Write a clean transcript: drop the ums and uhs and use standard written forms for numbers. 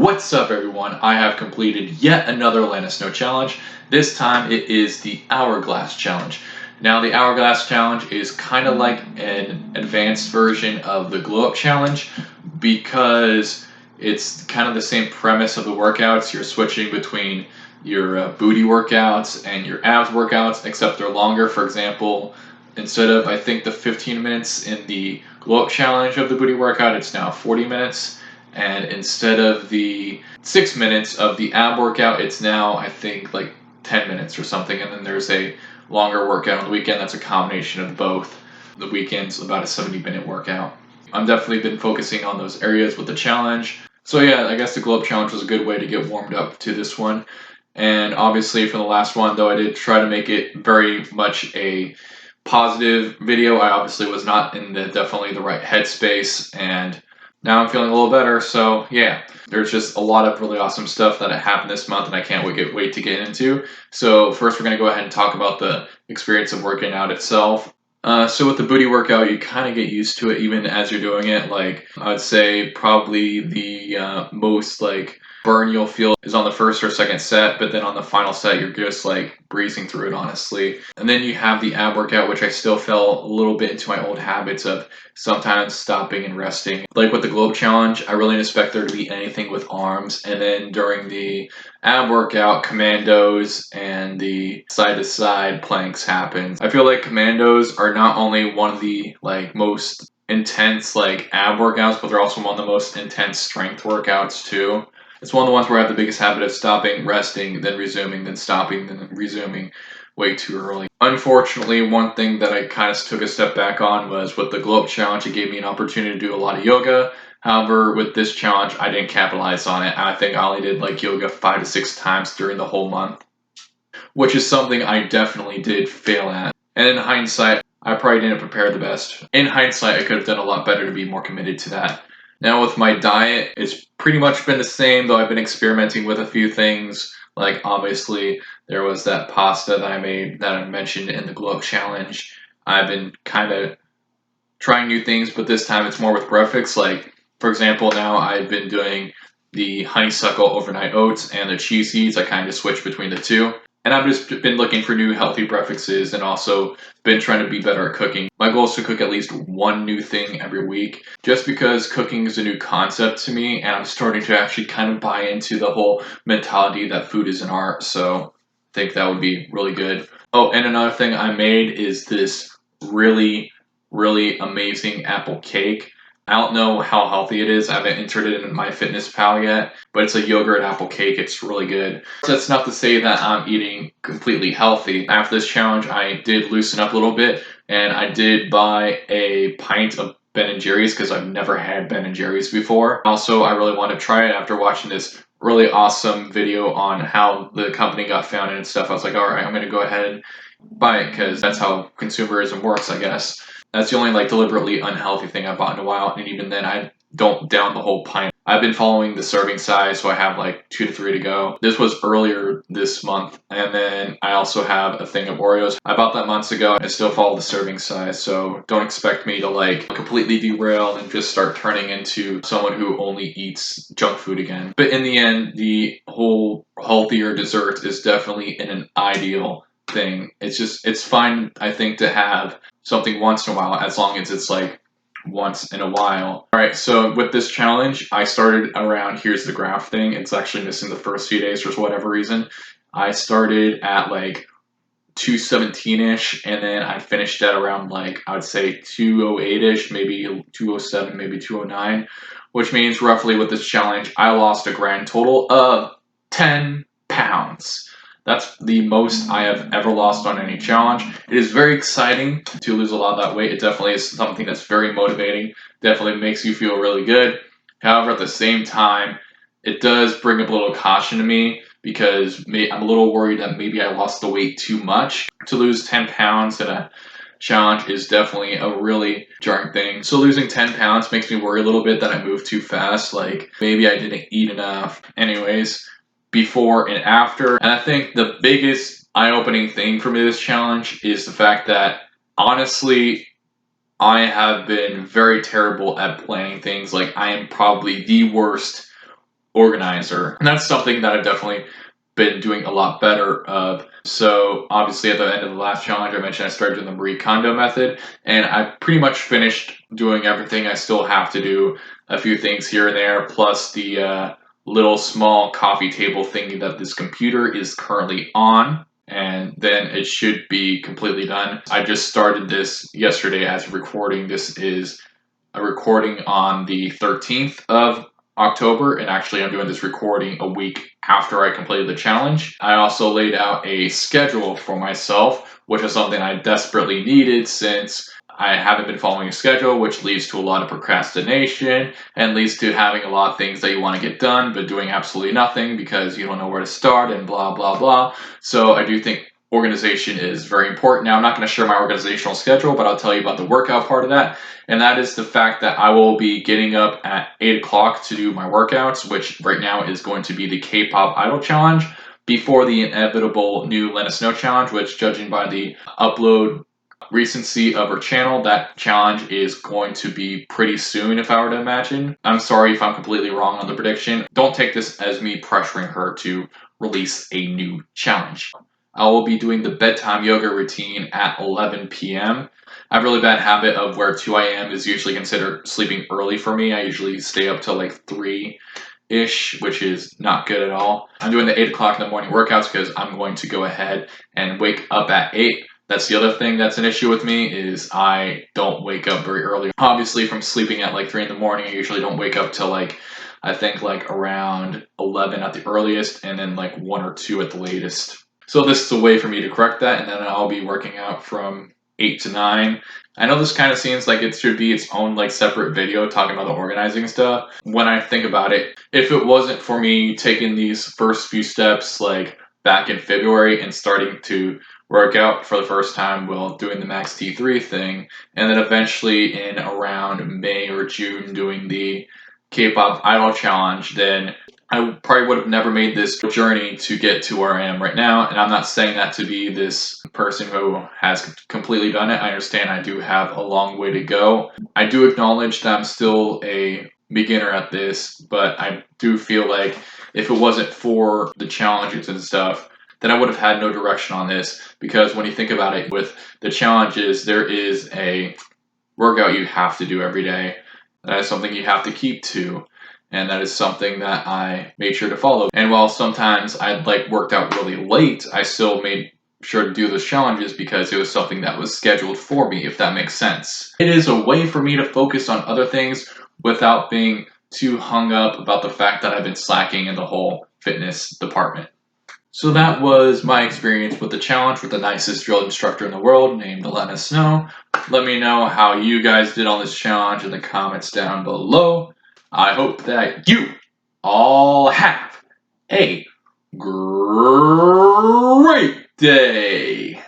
What's up, everyone? I have completed yet another Lena Snow challenge. This time it is the Hourglass challenge. Now, the Hourglass challenge is kind of like an advanced version of the Glow Up challenge because it's kind of the same premise of the workouts. You're switching between your booty workouts and your abs workouts, except they're longer. For example, instead of, I think, the 15 minutes in the Glow Up challenge of the booty workout, it's now 40 minutes. And instead of the 6 minutes of the ab workout, it's now, I think, like 10 minutes or something. And then there's a longer workout on the weekend that's a combination of both. The weekend's about a 70-minute workout. I've definitely been focusing on those areas with the challenge. So yeah, I guess the Glow Up challenge was a good way to get warmed up to this one. And obviously for the last one, though I did try to make it very much a positive video, I obviously was not in definitely the right headspace, and now I'm feeling a little better. So yeah, there's just a lot of really awesome stuff that happened this month and I can't wait to get into. So first we're going to go ahead and talk about the experience of working out itself. So with the booty workout, you kind of get used to it even as you're doing it. Like, I'd say probably the most like burn you'll feel is on the first or second set, but then on the final set you're just like breezing through it, honestly. And then you have the ab workout, which I still fell a little bit into my old habits of sometimes stopping and resting. Like with the Globe challenge, I really didn't expect there to be anything with arms, and then during the ab workout, commandos and the side to side planks happen. I feel like commandos are not only one of the like most intense like ab workouts, but they're also one of the most intense strength workouts too. It's one of the ones where I have the biggest habit of stopping, resting, then resuming, then stopping, then resuming way too early. Unfortunately, one thing that I kind of took a step back on was with the Glow Up challenge. It gave me an opportunity to do a lot of yoga. However, with this challenge, I didn't capitalize on it. I think I only did like yoga 5 to 6 times during the whole month, which is something I definitely did fail at. And in hindsight, I probably didn't prepare the best. In hindsight, I could have done a lot better to be more committed to that. Now with my diet, it's pretty much been the same, though I've been experimenting with a few things. Like, obviously, there was that pasta that I made that I mentioned in the Glow Up challenge. I've been kind of trying new things, but this time it's more with breakfast. Like, for example, now I've been doing the honeysuckle overnight oats and the chia seeds. I kind of switch between the two. And I've just been looking for new healthy breakfasts and also been trying to be better at cooking. My goal is to cook at least one new thing every week, just because cooking is a new concept to me, and I'm starting to actually kind of buy into the whole mentality that food is an art. So I think that would be really good. Oh, and another thing I made is this really amazing apple cake. I don't know how healthy it is. I haven't entered it in my fitness pal yet, but it's a yogurt apple cake. It's really good. So that's not to say that I'm eating completely healthy. After this challenge, I did loosen up a little bit, and I did buy a pint of Ben & Jerry's because I've never had Ben & Jerry's before. Also, I really want to try it after watching this really awesome video on how the company got founded and stuff. I was like, all right, I'm going to go ahead and buy it because that's how consumerism works, I guess. That's the only like deliberately unhealthy thing I bought in a while, and even then I don't down the whole pint. I've been following the serving size, so I have like 2 to 3 to go. This was earlier this month, and then I also have a thing of Oreos. I bought that months ago. I still follow the serving size, so don't expect me to like completely derail and just start turning into someone who only eats junk food again. But in the end, the whole healthier dessert is definitely an ideal thing. It's fine, I think, to have something once in a while, as long as it's like once in a while. All right, so with this challenge, I started around, here's the graph thing. It's actually missing the first few days for whatever reason. I started at like 217-ish, and then I finished at around like, I would say 208-ish, maybe 207, maybe 209, which means roughly with this challenge, I lost a grand total of 10 pounds. That's the most I have ever lost on any challenge. It is very exciting to lose a lot of that weight. It definitely is something that's very motivating. Definitely makes you feel really good. However, at the same time, it does bring up a little caution to me because I'm a little worried that maybe I lost the weight too much. To lose 10 pounds in a challenge is definitely a really jarring thing. So losing 10 pounds makes me worry a little bit that I moved too fast. Like maybe I didn't eat enough. Anyways, before and after. And I think the biggest eye-opening thing for me this challenge is the fact that, honestly, I have been very terrible at planning things. Like, I am probably the worst organizer. And that's something that I've definitely been doing a lot better of. So obviously at the end of the last challenge, I mentioned I started doing the Marie Kondo method, and I pretty much finished doing everything. I still have to do a few things here and there, plus the little small coffee table thingy that this computer is currently on, and then it should be completely done. I just started this yesterday as recording. This is a recording on the 13th of October, and actually I'm doing this recording a week after I completed the challenge. I also laid out a schedule for myself, which is something I desperately needed since I haven't been following a schedule, which leads to a lot of procrastination and leads to having a lot of things that you want to get done but doing absolutely nothing because you don't know where to start and blah blah blah. So I do think organization is very important. Now I'm not going to share my organizational schedule, but I'll tell you about the workout part of that, and that is the fact that I will be getting up at 8 o'clock to do my workouts, which right now is going to be the K-pop Idol Challenge before the inevitable new Lena Snow Challenge, which, judging by the upload recency of her channel, that challenge is going to be pretty soon, if I were to imagine. I'm sorry if I'm completely wrong on the prediction. Don't take this as me pressuring her to release a new challenge. I will be doing the bedtime yoga routine at 11 p.m. I have a really bad habit of where 2 a.m. is usually considered sleeping early for me. I usually stay up till like 3-ish, which is not good at all. I'm doing the 8 o'clock in the morning workouts because I'm going to go ahead and wake up at 8. That's the other thing that's an issue with me, is I don't wake up very early. Obviously, from sleeping at like 3 in the morning, I usually don't wake up till I think around 11 at the earliest, and then 1 or 2 at the latest. So this is a way for me to correct that, and then I'll be working out from 8 to 9. I know this kind of seems like it should be its own separate video talking about the organizing stuff. When I think about it, if it wasn't for me taking these first few steps back in February and starting to work out for the first time while doing the Max T3 thing, and then eventually in around May or June doing the K-pop Idol Challenge, then I probably would have never made this journey to get to where I am right now. And I'm not saying that to be this person who has completely done it. I understand I do have a long way to go. I do acknowledge that I'm still a beginner at this, but I do feel like if it wasn't for the challenges and stuff, then I would have had no direction on this. Because when you think about it, with the challenges, there is a workout you have to do every day. That is something you have to keep to. And that is something that I made sure to follow. And while sometimes I'd worked out really late, I still made sure to do those challenges because it was something that was scheduled for me, if that makes sense. It is a way for me to focus on other things without being too hung up about the fact that I've been slacking in the whole fitness department. So that was my experience with the challenge with the nicest drill instructor in the world named Lena Snow. Let me know how you guys did on this challenge in the comments down below. I hope that you all have a great day.